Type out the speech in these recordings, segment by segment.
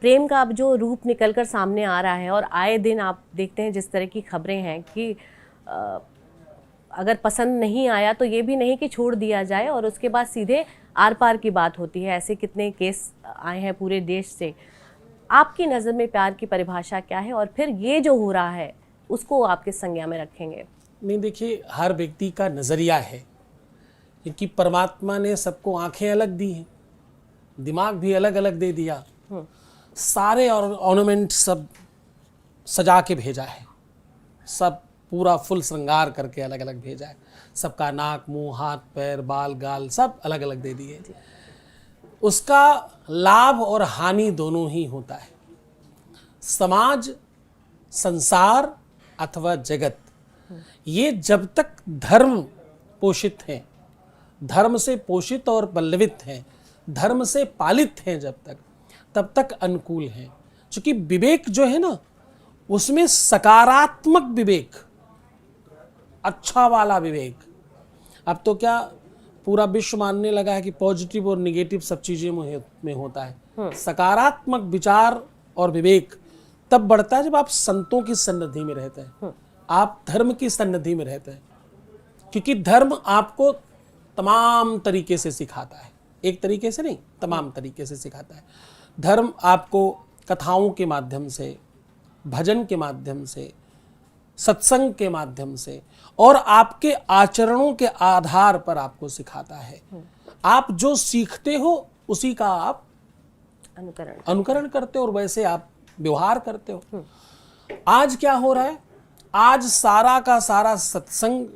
प्रेम का अब जो रूप निकलकर सामने आ रहा है, और आए दिन आप देखते हैं जिस तरह की खबरें हैं कि अगर पसंद नहीं आया तो ये भी नहीं कि छोड़ दिया जाए और उसके बाद सीधे आर पार की बात होती है। ऐसे कितने केस आए हैं पूरे देश से। आपकी नज़र में प्यार की परिभाषा क्या है, और फिर ये जो हो रहा है उसको आप किस संज्ञा में रखेंगे? नहीं, देखिए, हर व्यक्ति का नज़रिया है, क्योंकि परमात्मा ने सबको आंखें अलग दी हैं, दिमाग भी अलग अलग दे दिया, सारे ऑर्नामेंट सब सजा के भेजा है, सब पूरा फुल श्रृंगार करके अलग अलग भेजा है, सबका नाक मुंह हाथ पैर बाल गाल सब अलग अलग दे दिए। उसका लाभ और हानि दोनों ही होता है। समाज, संसार अथवा जगत, ये जब तक धर्म पोषित हैं, धर्म से पोषित और पल्लवित हैं, धर्म से पालित हैं, जब तक तब तक अनुकूल हैं। क्योंकि विवेक जो है ना, उसमें सकारात्मक विवेक, अच्छा वाला विवेक, अब तो क्या पूरा विश्व मानने लगा है कि पॉजिटिव और निगेटिव सब चीजें में होता है। सकारात्मक विचार और विवेक तब बढ़ता है जब आप संतों की सन्निधि में रहते हैं, आप धर्म की सन्निधि में रहते हैं, क्योंकि धर्म आपको तमाम तरीके से सिखाता है, एक तरीके से नहीं, तमाम तरीके से सिखाता है। धर्म आपको कथाओं के माध्यम से, भजन के माध्यम से, सत्संग के माध्यम से और आपके आचरणों के आधार पर आपको सिखाता है। आप जो सीखते हो उसी का आप अनुकरण करते हो और वैसे आप व्यवहार करते हो। आज क्या हो रहा है? आज सारा का सारा सत्संग,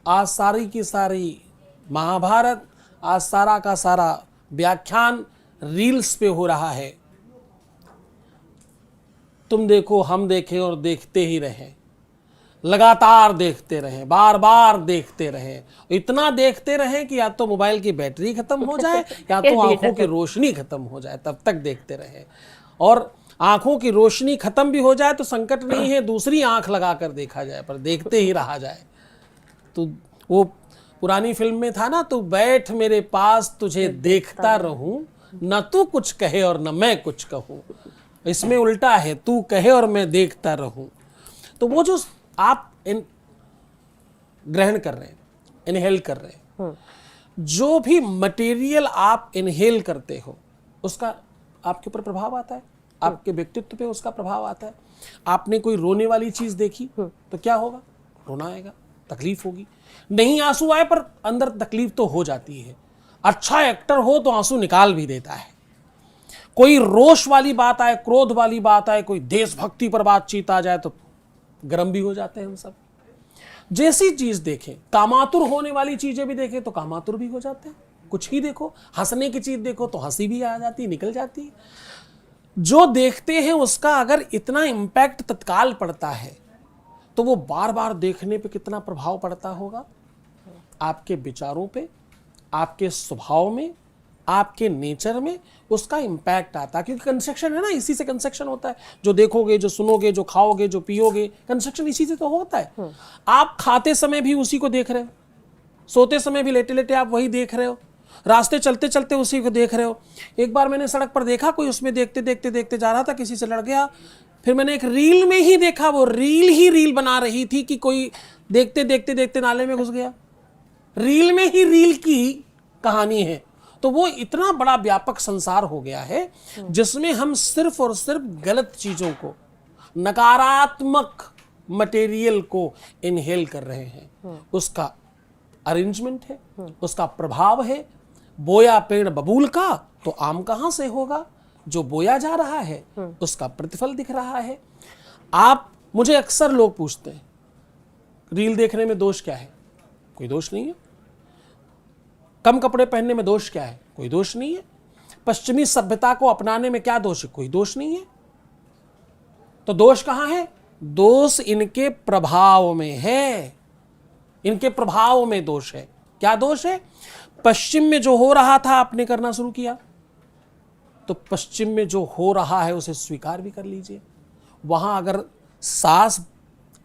आज सारी की सारी महाभारत, आज सारा का सारा व्याख्यान रील्स पे हो रहा है। तुम देखो, हम देखें और देखते ही रहें, लगातार देखते रहें, बार बार देखते रहें, इतना देखते रहें कि या तो मोबाइल की बैटरी खत्म हो जाए या तो आंखों की रोशनी खत्म हो जाए, तब तक देखते रहें। और आंखों की रोशनी खत्म भी हो जाए तो संकट नहीं है, दूसरी आंख लगा कर देखा जाए, पर देखते ही रहा जाए। तो वो पुरानी फिल्म में था ना, तू बैठ मेरे पास तुझे देखता रहूं, न तू कुछ कहे और न मैं कुछ कहूं। इसमें उल्टा है, तू कहे और मैं देखता रहूं। तो वो जो आप ग्रहण कर रहे हैं, इनहेल कर रहे हैं, जो भी मटेरियल आप इनहेल करते हो उसका आपके ऊपर प्रभाव आता है, आपके व्यक्तित्व पे उसका प्रभाव आता है। आपने कोई रोने वाली चीज देखी तो क्या होगा? रोना आएगा, तकलीफ होगी। नहीं आंसू आए पर अंदर तकलीफ तो हो जाती है। अच्छा एक्टर हो तो आंसू निकाल भी देता है। कोई रोष वाली बात आए, क्रोध वाली बात आए, कोई देशभक्ति पर बातचीत आ जाए तो गर्म भी हो जाते हैं हम सब। जैसी चीज देखें, कामातुर होने वाली चीजें भी देखें तो कामातुर भी हो जाते हैं। कुछ ही देखो, हंसने की चीज देखो तो हंसी भी आ जाती, निकल जाती है। जो देखते हैं उसका अगर इतना इंपैक्ट तत्काल पड़ता है तो वो बार बार देखने पे कितना प्रभाव पड़ता होगा आपके विचारों पे, आपके स्वभाव में, आपके नेचर में उसका इंपैक्ट आता है। क्योंकि कंस्ट्रक्शन है ना, इसी से कंस्ट्रक्शन होता है। जो देखोगे, जो सुनोगे, जो खाओगे, जो पियोगे, कंस्ट्रक्शन इसी से तो होता है। आप खाते समय भी उसी को देख रहे हो, सोते समय भी लेटे लेटे आप वही देख रहे हो, रास्ते चलते चलते उसी को देख रहे हो। एक बार मैंने सड़क पर देखा, कोई उसमें देखते देखते देखते जा रहा था, किसी से लड़ गया। फिर मैंने एक रील में ही देखा, वो रील ही रील बना रही थी कि कोई देखते देखते देखते नाले में घुस गया। रील में ही रील की कहानी है। तो वो इतना बड़ा व्यापक संसार हो गया है जिसमें हम सिर्फ और सिर्फ गलत चीजों को, नकारात्मक मटेरियल को इनहेल कर रहे हैं। उसका अरेंजमेंट है, उसका प्रभाव है। बोया पेड़ बबूल का तो आम कहां से होगा? जो बोया जा रहा है उसका प्रतिफल दिख रहा है। आप, मुझे अक्सर लोग पूछते हैं रील देखने में दोष क्या है? कोई दोष नहीं है। कम कपड़े पहनने में दोष क्या है? कोई दोष नहीं है। पश्चिमी सभ्यता को अपनाने में क्या दोष है? कोई दोष नहीं है। तो दोष कहां है? दोष इनके प्रभाव में है। इनके प्रभाव में दोष है। क्या दोष है? पश्चिम में जो हो रहा था आपने करना शुरू किया, तो पश्चिम में जो हो रहा है उसे स्वीकार भी कर लीजिए। वहां अगर सास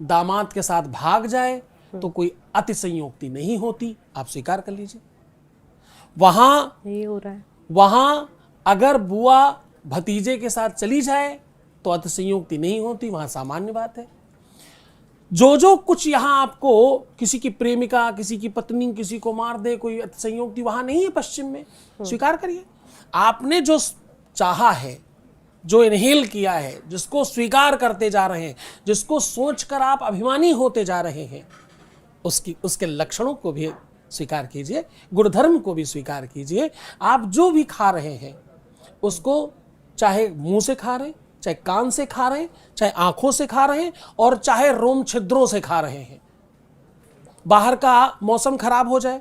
दामाद के साथ भाग जाए तो कोई अति संयोक्ति नहीं होती, आप स्वीकार कर लीजिए। वहां यही हो रहा है। वहां अगर बुआ भतीजे के साथ चली जाए तो अतिसंयोक्ति नहीं होती, वहां सामान्य बात है। जो कुछ यहाँ आपको किसी की प्रेमिका, किसी की पत्नी किसी को मार दे, कोई अतिसंयोक्ति वहां नहीं है पश्चिम में, स्वीकार करिए। आपने जो चाहा है, जो इनहेल किया है, जिसको स्वीकार करते जा रहे हैं, जिसको सोचकर आप अभिमानी होते जा रहे हैं, उसके लक्षणों को भी स्वीकार कीजिए, गुणधर्म को भी स्वीकार कीजिए। आप जो भी खा रहे हैं उसको चाहे मुंह से खा रहे हैं, चाहे कान से खा रहे हैं, चाहे आंखों से खा रहे हैं, और चाहे रोम छिद्रों से खा रहे हैं। बाहर का मौसम खराब हो जाए,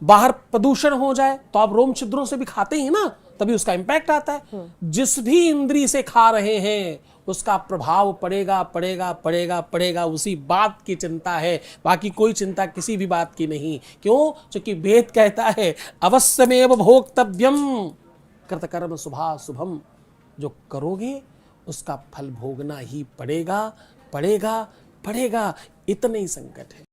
बाहर प्रदूषण हो जाए, तो आप रोम छिद्रों से भी खाते ही ना, तभी उसका इंपैक्ट आता है। जिस भी इंद्री से खा रहे हैं उसका प्रभाव पड़ेगा पड़ेगा पड़ेगा पड़ेगा, उसी बात की चिंता है, बाकी कोई चिंता किसी भी बात की नहीं। क्यों? क्योंकि वेद कहता है अवश्यमेव भोक्तव्यम कृतकर्म शुभाशुभम। जो करोगे उसका फल भोगना ही पड़ेगा पड़ेगा पड़ेगा, इतना ही संकट है।